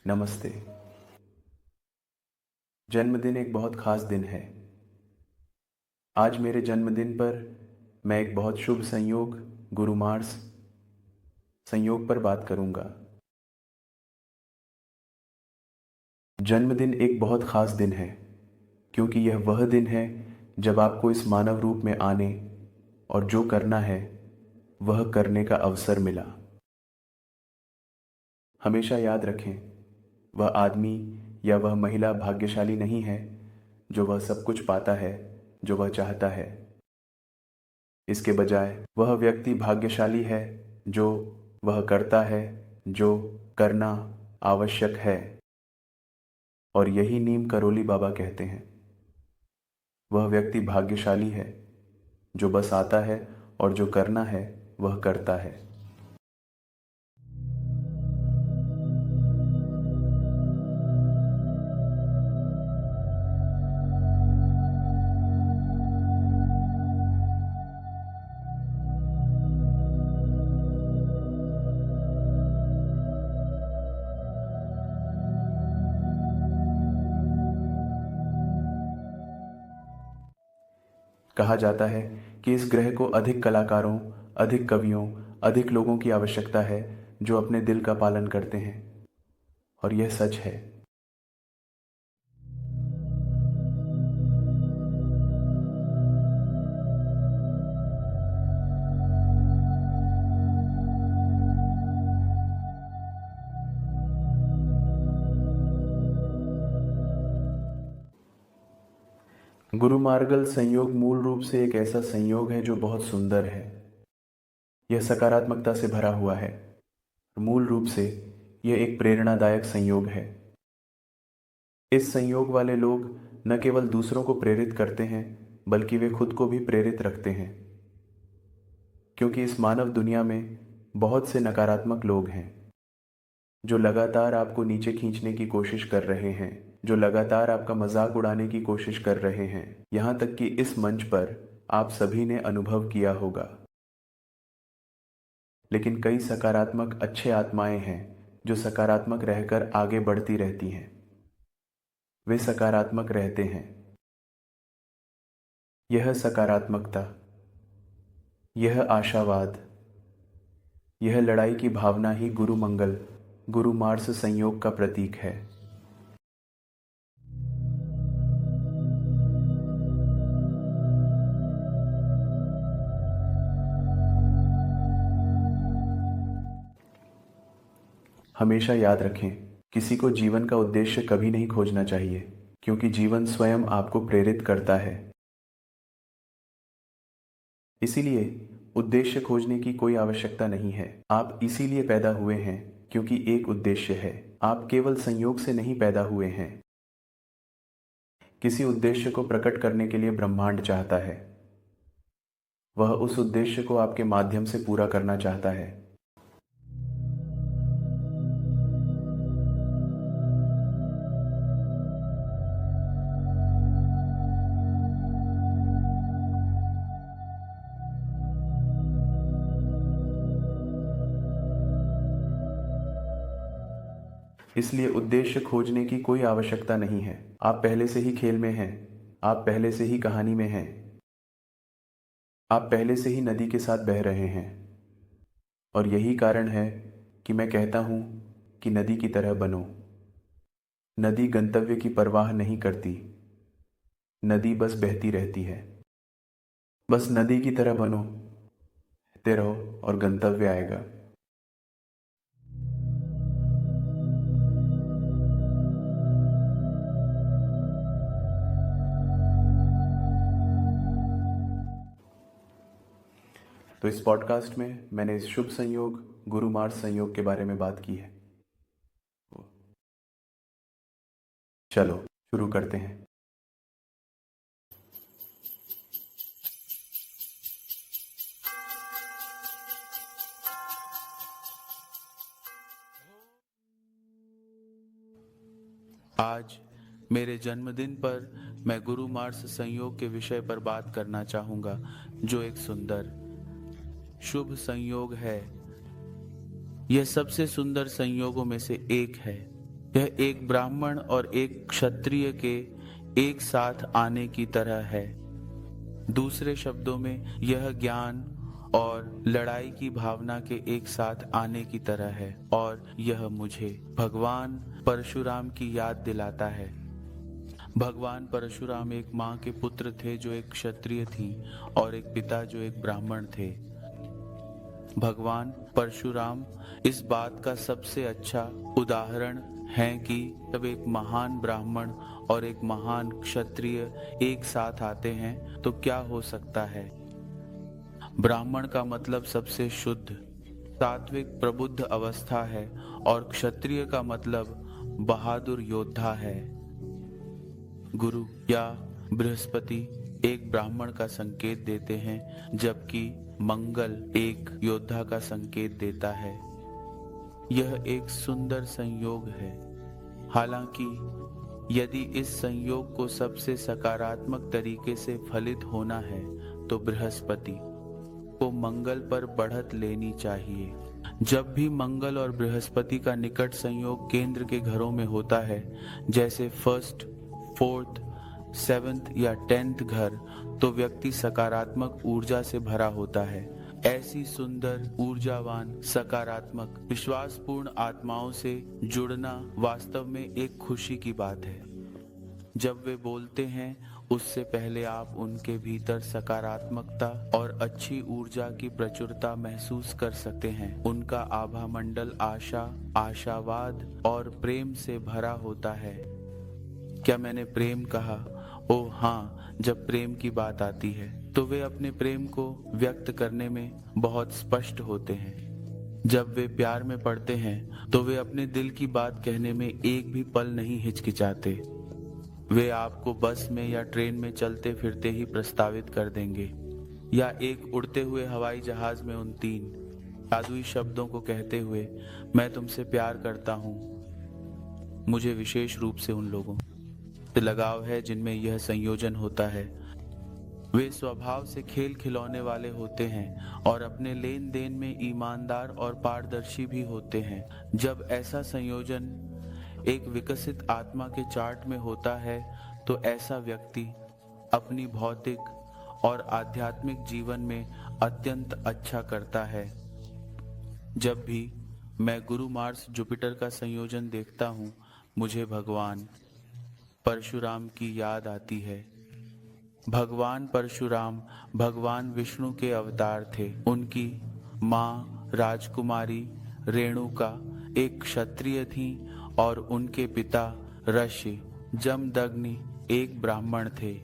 नमस्ते। जन्मदिन एक बहुत ख़ास दिन है। आज मेरे जन्मदिन पर मैं एक बहुत शुभ संयोग गुरु मार्स संयोग पर बात करूंगा। जन्मदिन एक बहुत ख़ास दिन है क्योंकि यह वह दिन है जब आपको इस मानव रूप में आने और जो करना है वह करने का अवसर मिला। हमेशा याद रखें, वह आदमी या वह महिला भाग्यशाली नहीं है जो वह सब कुछ पाता है जो वह चाहता है। इसके बजाय वह व्यक्ति भाग्यशाली है जो वह करता है जो करना आवश्यक है। और यही नीम करोली बाबा कहते हैं, वह व्यक्ति भाग्यशाली है जो बस आता है और जो करना है वह करता है। कहा जाता है कि इस ग्रह को अधिक कलाकारों, अधिक कवियों, अधिक लोगों की आवश्यकता है जो अपने दिल का पालन करते हैं। और यह सच है। गुरु मार्गल संयोग मूल रूप से एक ऐसा संयोग है जो बहुत सुंदर है। यह सकारात्मकता से भरा हुआ है। मूल रूप से यह एक प्रेरणादायक संयोग है। इस संयोग वाले लोग न केवल दूसरों को प्रेरित करते हैं बल्कि वे खुद को भी प्रेरित रखते हैं, क्योंकि इस मानव दुनिया में बहुत से नकारात्मक लोग हैं जो लगातार आपको नीचे खींचने की कोशिश कर रहे हैं, जो लगातार आपका मजाक उड़ाने की कोशिश कर रहे हैं। यहां तक कि इस मंच पर आप सभी ने अनुभव किया होगा। लेकिन कई सकारात्मक अच्छे आत्माएं हैं जो सकारात्मक रहकर आगे बढ़ती रहती हैं। वे सकारात्मक रहते हैं। यह सकारात्मकता, यह आशावाद, यह लड़ाई की भावना ही गुरु मंगल, गुरु मार्स संयोग का प्रतीक है। हमेशा याद रखें, किसी को जीवन का उद्देश्य कभी नहीं खोजना चाहिए, क्योंकि जीवन स्वयं आपको प्रेरित करता है। इसीलिए उद्देश्य खोजने की कोई आवश्यकता नहीं है। आप इसीलिए पैदा हुए हैं क्योंकि एक उद्देश्य है। आप केवल संयोग से नहीं पैदा हुए हैं। किसी उद्देश्य को प्रकट करने के लिए ब्रह्मांड चाहता है। वह उस उद्देश्य को आपके माध्यम से पूरा करना चाहता है। इसलिए उद्देश्य खोजने की कोई आवश्यकता नहीं है। आप पहले से ही खेल में हैं। आप पहले से ही कहानी में हैं। आप पहले से ही नदी के साथ बह रहे हैं। और यही कारण है कि मैं कहता हूं कि नदी की तरह बनो। नदी गंतव्य की परवाह नहीं करती। नदी बस बहती रहती है। बस नदी की तरह बनो, बहते रहो और गंतव्य आएगा। तो इस पॉडकास्ट में मैंने इस शुभ संयोग गुरु मार्स संयोग के बारे में बात की है। चलो शुरू करते हैं। आज मेरे जन्मदिन पर मैं गुरु मार्स संयोग के विषय पर बात करना चाहूंगा, जो एक सुंदर शुभ संयोग है। यह सबसे सुंदर संयोगों में से एक है। यह एक ब्राह्मण और एक क्षत्रिय के एक साथ आने की तरह है। दूसरे शब्दों में यह ज्ञान और लड़ाई की भावना के एक साथ आने की तरह है, और यह मुझे भगवान परशुराम की याद दिलाता है। भगवान परशुराम एक माँ के पुत्र थे जो एक क्षत्रिय थी, और एक पिता जो एक ब्राह्मण थे। भगवान परशुराम इस बात का सबसे अच्छा उदाहरण है कि जब एक महान ब्राह्मण और एक महान क्षत्रिय एक साथ आते हैं तो क्या हो सकता है। ब्राह्मण का मतलब सबसे शुद्ध सात्विक प्रबुद्ध अवस्था है, और क्षत्रिय का मतलब बहादुर योद्धा है। गुरु या बृहस्पति एक ब्राह्मण का संकेत देते हैं, जबकि मंगल एक योद्धा का संकेत देता है। यह एक सुंदर संयोग है। हालांकि यदि इस संयोग को सबसे सकारात्मक तरीके से फलित होना है तो बृहस्पति को मंगल पर बढ़त लेनी चाहिए। जब भी मंगल और बृहस्पति का निकट संयोग केंद्र के घरों में होता है, जैसे 1st, 4th, 7th या 10th घर, तो व्यक्ति सकारात्मक ऊर्जा से भरा होता है। ऐसी सुंदर, ऊर्जावान, सकारात्मक, विश्वासपूर्ण आत्माओं से जुड़ना वास्तव में एक खुशी की बात है। जब वे बोलते हैं, उससे पहले आप उनके भीतर सकारात्मकता और अच्छी ऊर्जा की प्रचुरता महसूस कर सकते हैं। उनका आभा मंडल आशा, आशावाद और प्रेम से भरा होता है। क्या मैंने प्रेम कहा? ओह हाँ, जब प्रेम की बात आती है तो वे अपने प्रेम को व्यक्त करने में बहुत स्पष्ट होते हैं। जब वे प्यार में पड़ते हैं तो वे अपने दिल की बात कहने में एक भी पल नहीं हिचकिचाते। वे आपको बस में या ट्रेन में चलते फिरते ही प्रस्तावित कर देंगे, या एक उड़ते हुए हवाई जहाज में उन 3 जादुई शब्दों को कहते हुए, मैं तुमसे प्यार करता हूँ। मुझे विशेष रूप से उन लोगों से लगाव है जिनमें यह संयोजन होता है। वे स्वभाव से खेल खिलौने वाले होते हैं और अपने लेन देन में ईमानदार और पारदर्शी भी होते हैं। जब ऐसा संयोजन एक विकसित आत्मा के चार्ट में होता है तो ऐसा व्यक्ति अपनी भौतिक और आध्यात्मिक जीवन में अत्यंत अच्छा करता है। जब भी मैं गुरु मार्स जुपिटर का संयोजन देखता हूँ, मुझे भगवान परशुराम की याद आती है। भगवान परशुराम भगवान विष्णु के अवतार थे। उनकी माँ राजकुमारी रेणुका एक क्षत्रिय थी और उनके पिता ऋषि जमदग्नि एक ब्राह्मण थे।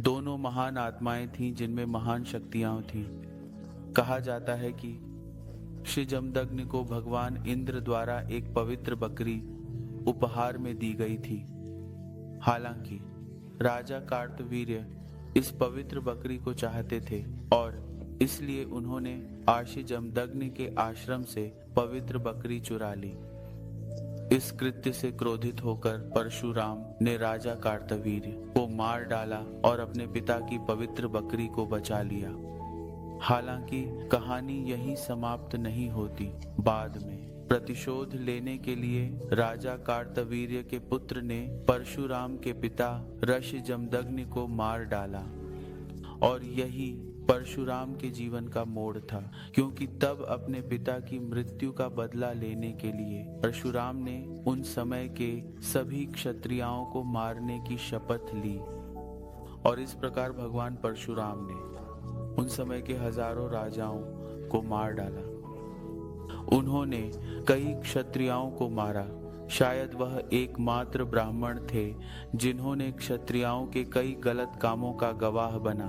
दोनों महान आत्माएं थीं जिनमें महान शक्तियां थीं। कहा जाता है कि श्री जमदग्नि को भगवान इंद्र द्वारा एक पवित्र बकरी उपहार में दी गई थी। हालांकि राजा कार्तवीर्य इस पवित्र बकरी को चाहते थे और इसलिए उन्होंने आशी जमदग्नि के आश्रम से पवित्र बकरी चुरा ली। इस कृत्य से क्रोधित होकर परशुराम ने राजा कार्तवीर्य को मार डाला और अपने पिता की पवित्र बकरी को बचा लिया। हालांकि कहानी यहीं समाप्त नहीं होती। बाद में प्रतिशोध लेने के लिए राजा कार्तवीर्य के पुत्र ने परशुराम के पिता ऋषि जमदग्नि को मार डाला, और यही परशुराम के जीवन का मोड़ था, क्योंकि तब अपने पिता की मृत्यु का बदला लेने के लिए परशुराम ने उन समय के सभी क्षत्रियाओं को मारने की शपथ ली। और इस प्रकार भगवान परशुराम ने उन समय के हजारों राजाओं को मार डाला। उन्होंने कई क्षत्रियाओं को मारा। शायद वह एकमात्र ब्राह्मण थे जिन्होंने क्षत्रियाओं के कई गलत कामों का गवाह बना,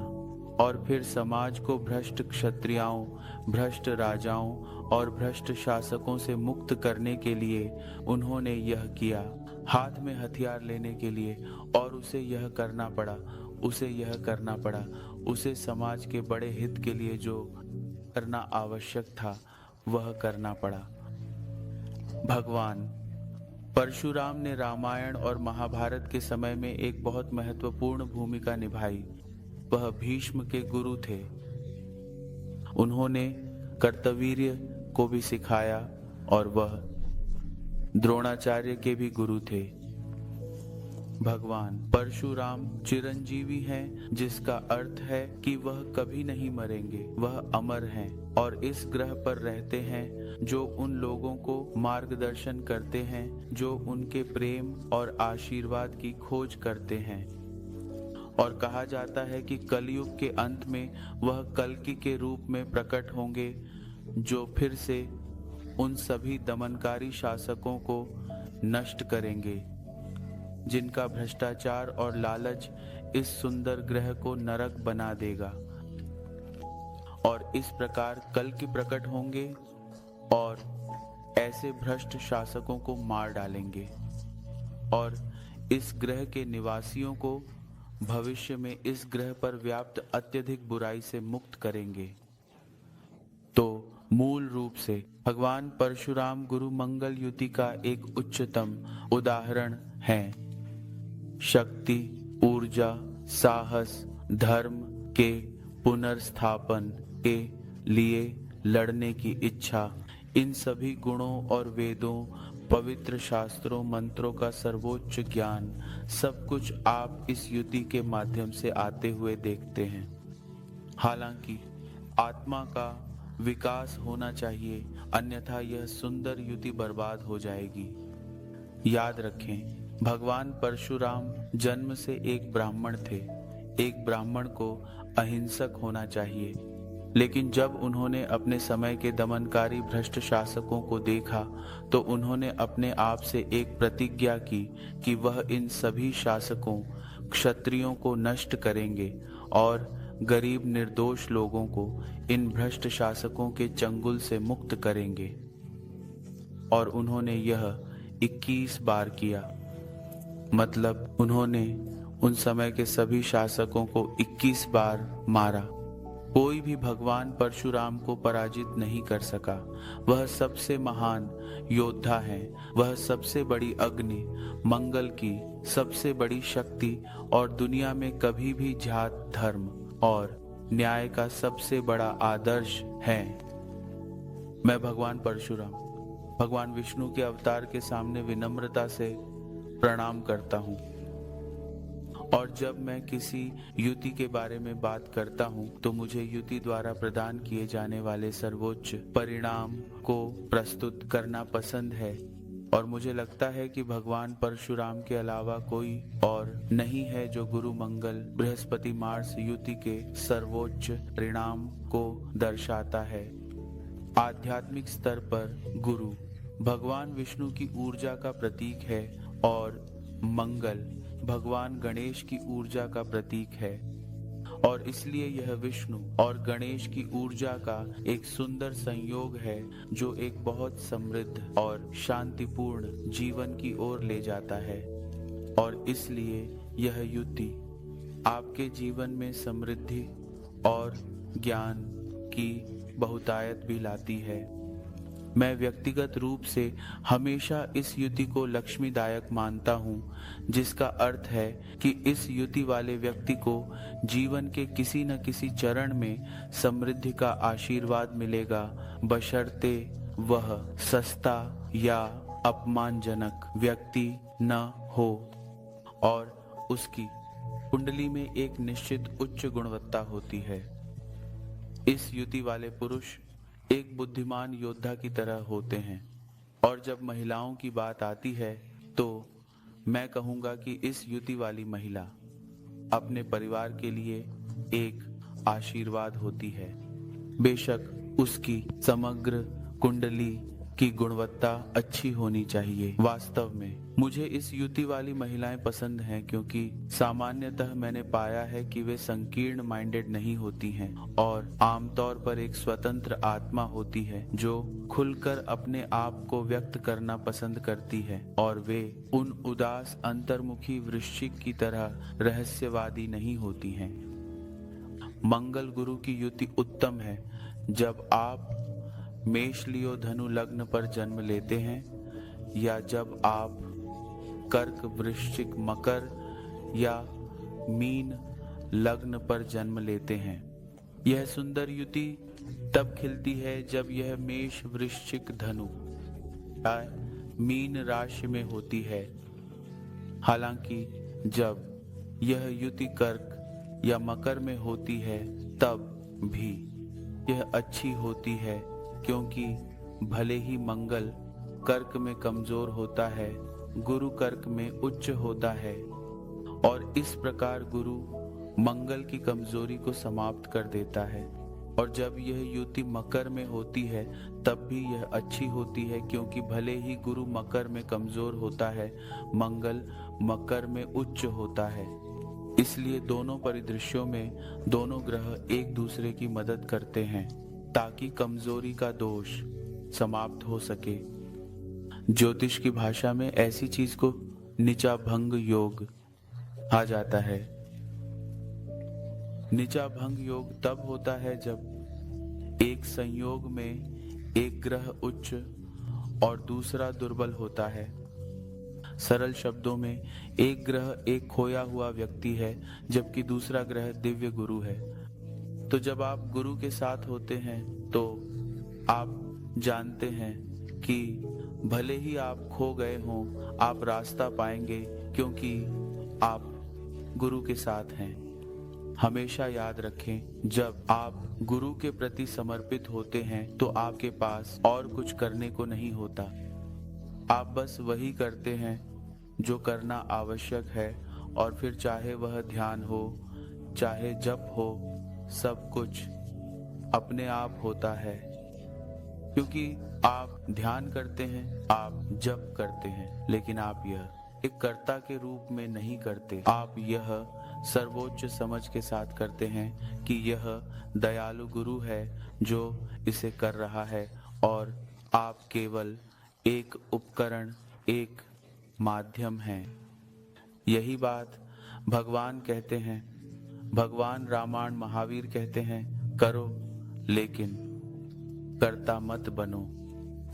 और फिर समाज को भ्रष्ट क्षत्रियाओं, भ्रष्ट राजाओं और भ्रष्ट शासकों से मुक्त करने के लिए उन्होंने यह किया। हाथ में हथियार लेने के लिए, और उसे यह करना पड़ा, उसे यह करना पड़ा, उसे समाज के बड़े हित के लिए जो करना आवश्यक था वह करना पड़ा। भगवान परशुराम ने रामायण और महाभारत के समय में एक बहुत महत्वपूर्ण भूमिका निभाई। वह भीष्म के गुरु थे। उन्होंने कर्तवीर्य को भी सिखाया और वह द्रोणाचार्य के भी गुरु थे। भगवान परशुराम चिरंजीवी हैं, जिसका अर्थ है कि वह कभी नहीं मरेंगे, वह अमर हैं और इस ग्रह पर रहते हैं, जो उन लोगों को मार्गदर्शन करते हैं जो उनके प्रेम और आशीर्वाद की खोज करते हैं। और कहा जाता है कि कलयुग के अंत में वह कल्कि के रूप में प्रकट होंगे, जो फिर से उन सभी दमनकारी शासकों को नष्ट करेंगे, जिनका भ्रष्टाचार और लालच इस सुंदर ग्रह को नरक बना देगा। और इस प्रकार कल्कि प्रकट होंगे और ऐसे भ्रष्ट शासकों को मार डालेंगे और इस ग्रह के निवासियों को भविष्य में इस ग्रह पर व्याप्त अत्यधिक बुराई से मुक्त करेंगे। तो मूल रूप से भगवान परशुराम गुरु मंगल युति का एक उच्चतम उदाहरण है। शक्ति, ऊर्जा, साहस, धर्म के पुनर्स्थापन के लिए लड़ने की इच्छा, इन सभी गुणों और वेदों, पवित्र शास्त्रों, मंत्रों का सर्वोच्च ज्ञान, सब कुछ आप इस युति के माध्यम से आते हुए देखते हैं। हालांकि आत्मा का विकास होना चाहिए, अन्यथा यह सुंदर युति बर्बाद हो जाएगी। याद रखें, भगवान परशुराम जन्म से एक ब्राह्मण थे। एक ब्राह्मण को अहिंसक होना चाहिए, लेकिन जब उन्होंने अपने समय के दमनकारी भ्रष्ट शासकों को देखा तो उन्होंने अपने आप से एक प्रतिज्ञा की कि वह इन सभी शासकों, क्षत्रियों को नष्ट करेंगे और गरीब निर्दोष लोगों को इन भ्रष्ट शासकों के चंगुल से मुक्त करेंगे। और उन्होंने यह 21 बार किया। मतलब उन्होंने उन समय के सभी शासकों को 21 बार मारा। कोई भी भगवान परशुराम को पराजित नहीं कर सका। वह सबसे महान योद्धा हैं। वह सबसे बड़ी अग्नि, मंगल की सबसे बड़ी शक्ति और दुनिया में कभी भी जात, धर्म और न्याय का सबसे बड़ा आदर्श है। मैं भगवान परशुराम, भगवान विष्णु के अवतार के सामने विनम्रता से प्रणाम करता हूँ। और जब मैं किसी युति के बारे में बात करता हूँ तो मुझे युति द्वारा प्रदान किए जाने वाले सर्वोच्च परिणाम को प्रस्तुत करना पसंद है। और मुझे लगता है कि भगवान परशुराम के अलावा कोई और नहीं है जो गुरु मंगल बृहस्पति मार्स युति के सर्वोच्च परिणाम को दर्शाता है। आध्यात्मिक स्तर पर गुरु भगवान विष्णु की ऊर्जा का प्रतीक है और मंगल भगवान गणेश की ऊर्जा का प्रतीक है। और इसलिए यह विष्णु और गणेश की ऊर्जा का एक सुंदर संयोग है जो एक बहुत समृद्ध और शांतिपूर्ण जीवन की ओर ले जाता है। और इसलिए यह युति आपके जीवन में समृद्धि और ज्ञान की बहुतायत भी लाती है। मैं व्यक्तिगत रूप से हमेशा इस युति को लक्ष्मीदायक मानता हूँ, जिसका अर्थ है कि इस युति वाले व्यक्ति को जीवन के किसी न किसी चरण में समृद्धि का आशीर्वाद मिलेगा, बशर्ते वह सस्ता या अपमानजनक व्यक्ति न हो और उसकी कुंडली में एक निश्चित उच्च गुणवत्ता होती है। इस युति वाले पुरुष एक बुद्धिमान योद्धा की तरह होते हैं। और जब महिलाओं की बात आती है तो मैं कहूँगा कि इस युति वाली महिला अपने परिवार के लिए एक आशीर्वाद होती है। बेशक उसकी समग्र कुंडली की गुणवत्ता अच्छी होनी चाहिए। वास्तव में मुझे इस युति वाली महिलाएं पसंद हैं क्योंकि सामान्यतः मैंने पाया है कि वे संकीर्ण माइंडेड नहीं होती हैं और आमतौर पर एक स्वतंत्र आत्मा होती है जो खुलकर अपने आप को व्यक्त करना पसंद करती है। और वे उन उदास अंतर्मुखी वृश्चिक की तरह रहस्यवादी नहीं होती हैं। मंगल गुरु की युति उत्तम है जब आप मेष लियो धनु लग्न पर जन्म लेते हैं या जब आप कर्क वृश्चिक मकर या मीन लग्न पर जन्म लेते हैं। यह सुंदर युति तब खिलती है जब यह मेष वृश्चिक धनु या मीन राशि में होती है। हालांकि जब यह युति कर्क या मकर में होती है तब भी यह अच्छी होती है, क्योंकि भले ही मंगल कर्क में कमजोर होता है, गुरु कर्क में उच्च होता है, और इस प्रकार गुरु मंगल की कमजोरी को समाप्त कर देता है। और जब यह युति मकर में होती है तब भी यह अच्छी होती है, क्योंकि भले ही गुरु मकर में कमजोर होता है, मंगल मकर में उच्च होता है। इसलिए दोनों परिदृश्यों में दोनों ग्रह एक दूसरे की मदद करते हैं ताकि कमजोरी का दोष समाप्त हो सके। ज्योतिष की भाषा में ऐसी चीज को नीचा भंग योग आ जाता है। नीचा भंग योग तब होता है जब एक संयोग में एक ग्रह उच्च और दूसरा दुर्बल होता है। सरल शब्दों में एक ग्रह एक खोया हुआ व्यक्ति है, जबकि दूसरा ग्रह दिव्य गुरु है। तो जब आप गुरु के साथ होते हैं तो आप जानते हैं कि भले ही आप खो गए हों, आप रास्ता पाएंगे, क्योंकि आप गुरु के साथ हैं। हमेशा याद रखें, जब आप गुरु के प्रति समर्पित होते हैं तो आपके पास और कुछ करने को नहीं होता। आप बस वही करते हैं जो करना आवश्यक है, और फिर चाहे वह ध्यान हो, चाहे जप हो, सब कुछ अपने आप होता है। क्योंकि आप ध्यान करते हैं, आप जप करते हैं, लेकिन आप यह एक कर्ता के रूप में नहीं करते। आप यह सर्वोच्च समझ के साथ करते हैं कि यह दयालु गुरु है जो इसे कर रहा है, और आप केवल एक उपकरण, एक माध्यम हैं। यही बात भगवान कहते हैं। भगवान रामायण महावीर कहते हैं, करो लेकिन कर्ता मत बनो।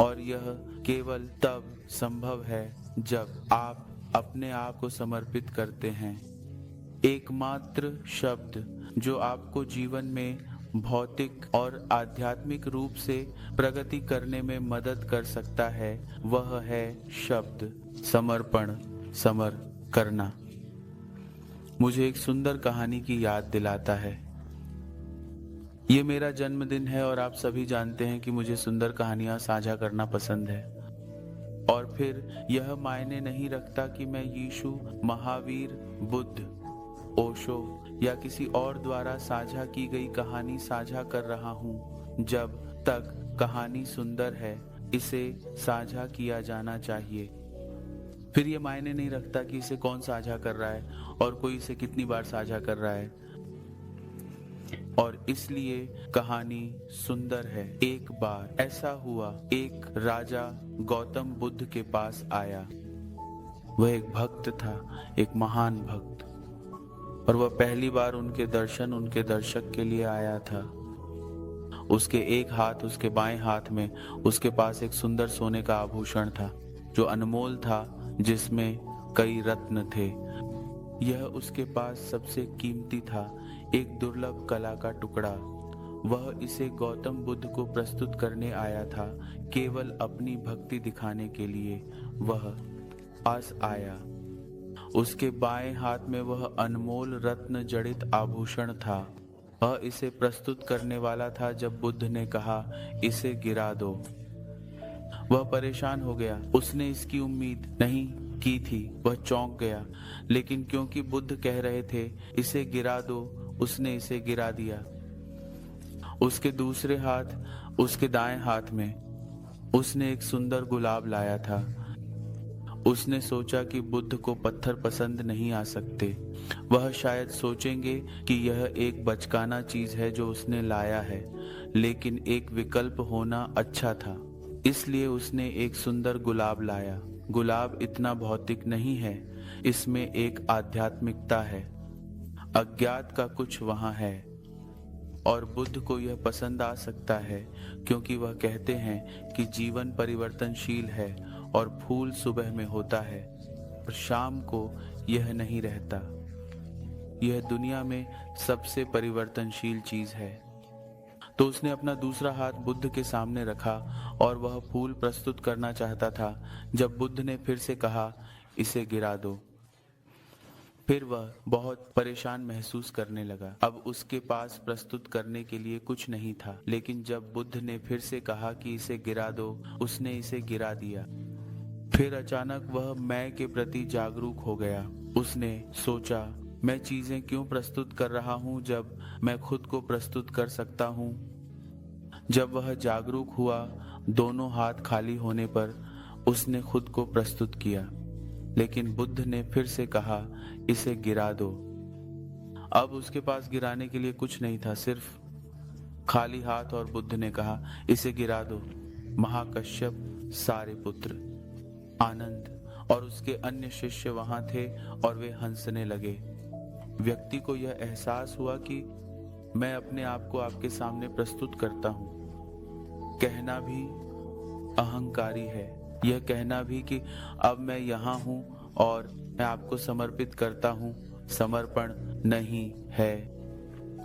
और यह केवल तब संभव है जब आप अपने आप को समर्पित करते हैं। एकमात्र शब्द जो आपको जीवन में भौतिक और आध्यात्मिक रूप से प्रगति करने में मदद कर सकता है, वह है शब्द समर्पण, समर करना। मुझे एक सुंदर कहानी की याद दिलाता है। ये मेरा जन्मदिन है और आप सभी जानते हैं कि मुझे सुंदर कहानियां साझा करना पसंद है। और फिर यह मायने नहीं रखता कि मैं यीशु, महावीर, बुद्ध, ओशो या किसी और द्वारा साझा की गई कहानी साझा कर रहा हूँ। जब तक कहानी सुंदर है, इसे साझा किया जाना चाहिए। फिर ये मायने नहीं रखता कि इसे कौन साझा कर रहा है और कोई इसे कितनी बार साझा कर रहा है। और इसलिए कहानी सुंदर है। एक बार ऐसा हुआ, एक राजा गौतम बुद्ध के पास आया। वह एक भक्त था, एक महान भक्त, और वह पहली बार उनके दर्शक के लिए आया था। उसके एक हाथ, उसके बाएं हाथ में उसके पास एक सुंदर सोने का आभूषण था जो अनमोल था, जिसमें कई रत्न थे। यह उसके पास सबसे कीमती था, एक दुर्लभ कला का टुकड़ा। वह इसे गौतम बुद्ध को प्रस्तुत करने आया था। केवल अपनी भक्ति दिखाने के लिए वह पास आया। उसके बाएं हाथ में वह अनमोल रत्न जड़ित आभूषण था। वह इसे प्रस्तुत करने वाला था जब बुद्ध ने कहा, इसे गिरा दो। वह परेशान हो गया। उसने इसकी उम्मीद नहीं की थी। वह चौंक गया, लेकिन क्योंकि बुद्ध कह रहे थे इसे गिरा दो, उसने इसे गिरा दिया। उसके दूसरे हाथ, उसके दाएं हाथ में उसने एक सुंदर गुलाब लाया था। उसने सोचा कि बुद्ध को पत्थर पसंद नहीं आ सकते। वह शायद सोचेंगे कि यह एक बचकाना चीज है जो उसने लाया है, लेकिन एक विकल्प होना अच्छा था। इसलिए उसने एक सुंदर गुलाब लाया। गुलाब इतना भौतिक नहीं है, इसमें एक आध्यात्मिकता है। अज्ञात का कुछ वहां है, और बुद्ध को यह पसंद आ सकता है, क्योंकि वह कहते हैं कि जीवन परिवर्तनशील है और फूल सुबह में होता है और शाम को यह नहीं रहता। यह दुनिया में सबसे परिवर्तनशील चीज है। तो उसने अपना दूसरा हाथ बुद्ध के सामने रखा और वह फूल प्रस्तुत करना चाहता था जब बुद्ध ने फिर से कहा, इसे गिरा दो। फिर वह बहुत परेशान महसूस करने लगा। अब उसके पास प्रस्तुत करने के लिए कुछ नहीं था, लेकिन जब बुद्ध ने फिर से कहा कि इसे गिरा दो, उसने इसे गिरा दिया। फिर अचानक वह मैं के प्रति जागरूक हो गया। उसने सोचा, मैं चीजें क्यों प्रस्तुत कर रहा हूँ जब मैं खुद को प्रस्तुत कर सकता हूँ। जब वह जागरूक हुआ, दोनों हाथ खाली होने पर उसने खुद को प्रस्तुत किया, लेकिन बुद्ध ने फिर से कहा, इसे गिरा दो। अब उसके पास गिराने के लिए कुछ नहीं था, सिर्फ खाली हाथ, और बुद्ध ने कहा, इसे गिरा दो। महाकश्यप, सारिपुत्र, आनंद और उसके अन्य शिष्य वहां थे और वे हंसने लगे। व्यक्ति को यह एहसास हुआ कि मैं अपने आप को आपके सामने प्रस्तुत करता हूँ। कहना भी अहंकारी है, यह कहना भी कि अब मैं यहाँ हूँ और मैं आपको समर्पित करता हूँ, समर्पण नहीं है।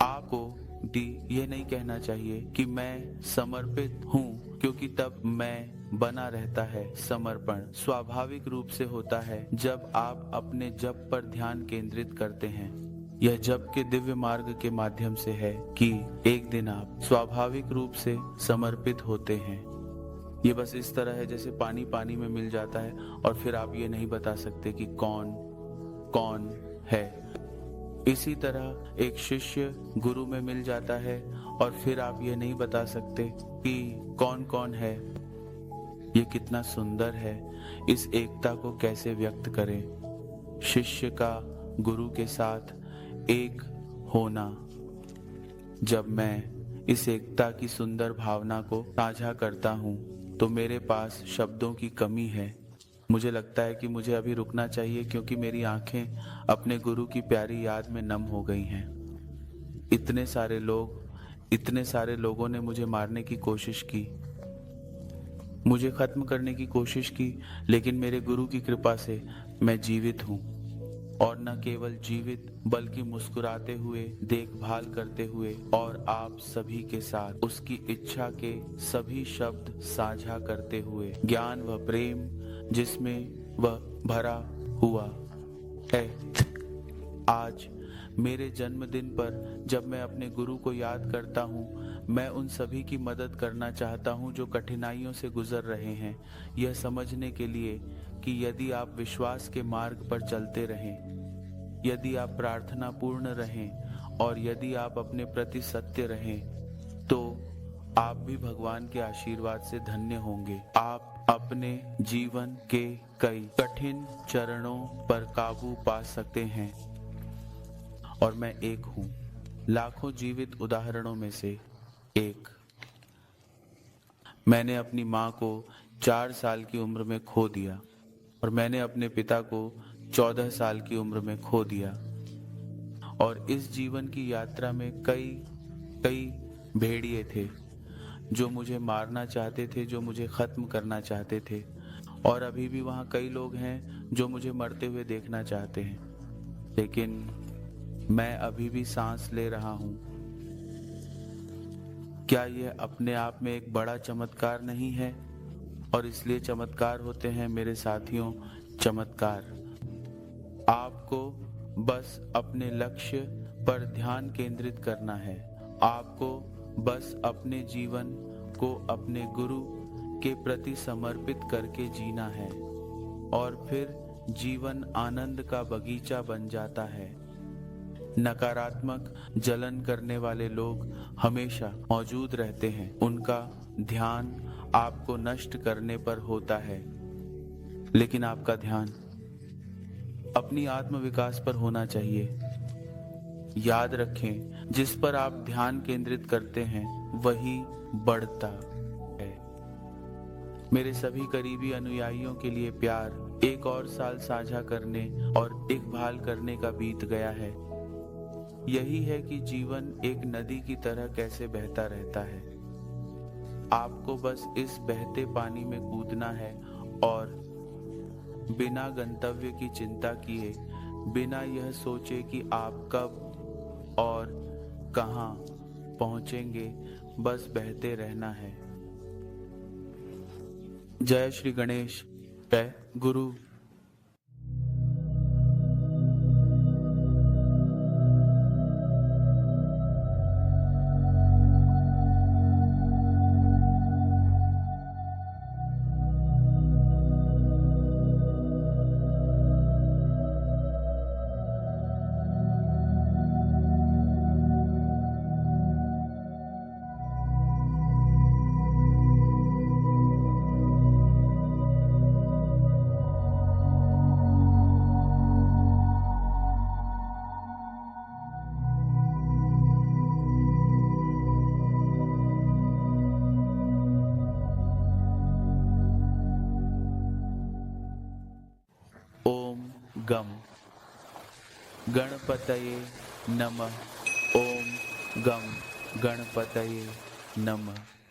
आपको यह नहीं कहना चाहिए कि मैं समर्पित हूँ, क्योंकि तब मैं बना रहता है। समर्पण स्वाभाविक रूप से होता है जब आप अपने जप पर ध्यान केंद्रित करते हैं। यह जप के दिव्य मार्ग के माध्यम से है कि एक दिन आप स्वाभाविक रूप से समर्पित होते हैं। ये बस इस तरह है जैसे पानी पानी में मिल जाता है और फिर आप ये नहीं बता सकते कि कौन कौन है। इसी तरह एक शिष्य गुरु में मिल जाता है और फिर आप ये नहीं बता सकते कि कौन कौन है। ये कितना सुंदर है, इस एकता को कैसे व्यक्त करें। शिष्य का गुरु के साथ एक होना। जब मैं इस एकता की सुंदर भावना को साझा करता हूँ तो मेरे पास शब्दों की कमी है। मुझे लगता है कि मुझे अभी रुकना चाहिए, क्योंकि मेरी आंखें अपने गुरु की प्यारी याद में नम हो गई हैं। इतने सारे लोगों ने मुझे मारने की कोशिश की, मुझे खत्म करने की कोशिश की, लेकिन मेरे गुरु की कृपा से मैं जीवित हूँ। और न केवल जीवित, बल्कि मुस्कुराते हुए, देखभाल करते हुए और आप सभी के साथ उसकी इच्छा के सभी शब्द साझा करते हुए, ज्ञान व प्रेम जिसमें वह भरा हुआ है। आज मेरे जन्मदिन पर जब मैं अपने गुरु को याद करता हूँ, मैं उन सभी की मदद करना चाहता हूँ जो कठिनाइयों से गुजर रहे हैं, यह समझने के लिए कि यदि आप विश्वास के मार्ग पर चलते रहें, यदि आप प्रार्थना पूर्ण रहें और यदि आप अपने प्रति सत्य रहें, तो आप भी भगवान के आशीर्वाद से धन्य होंगे। आप अपने जीवन के कई कठिन चरणों पर काबू पा सकते हैं, और मैं एक हूँ, लाखों जीवित उदाहरणों में से एक। मैंने अपनी माँ को 4 साल की उम्र में खो दिया और मैंने अपने पिता को 14 साल की उम्र में खो दिया। और इस जीवन की यात्रा में कई भेड़िए थे जो मुझे मारना चाहते थे, जो मुझे खत्म करना चाहते थे, और अभी भी वहाँ कई लोग हैं जो मुझे मरते हुए देखना चाहते हैं, लेकिन मैं अभी भी सांस ले रहा हूँ। क्या यह अपने आप में एक बड़ा चमत्कार नहीं है? और इसलिए चमत्कार होते हैं मेरे साथियों, चमत्कार। आपको बस अपने लक्ष्य पर ध्यान केंद्रित करना है। आपको बस अपने जीवन को अपने गुरु के प्रति समर्पित करके जीना है, और फिर जीवन आनंद का बगीचा बन जाता है। नकारात्मक जलन करने वाले लोग हमेशा मौजूद रहते हैं। उनका ध्यान आपको नष्ट करने पर होता है, लेकिन आपका ध्यान अपनी आत्म विकास पर होना चाहिए। याद रखें, जिस पर आप ध्यान केंद्रित करते हैं वही बढ़ता है। मेरे सभी करीबी अनुयायियों के लिए प्यार। एक और साल साझा करने और देखभाल करने का बीत गया है। यही है कि जीवन एक नदी की तरह कैसे बहता रहता है। आपको बस इस बहते पानी में कूदना है और बिना गंतव्य की चिंता किए, बिना यह सोचे कि आप कब और कहां पहुंचेंगे, बस बहते रहना है। जय श्री गणेश। जय गुरु। ओम गम गणपतये नमः। ओम गम गणपतये नमः।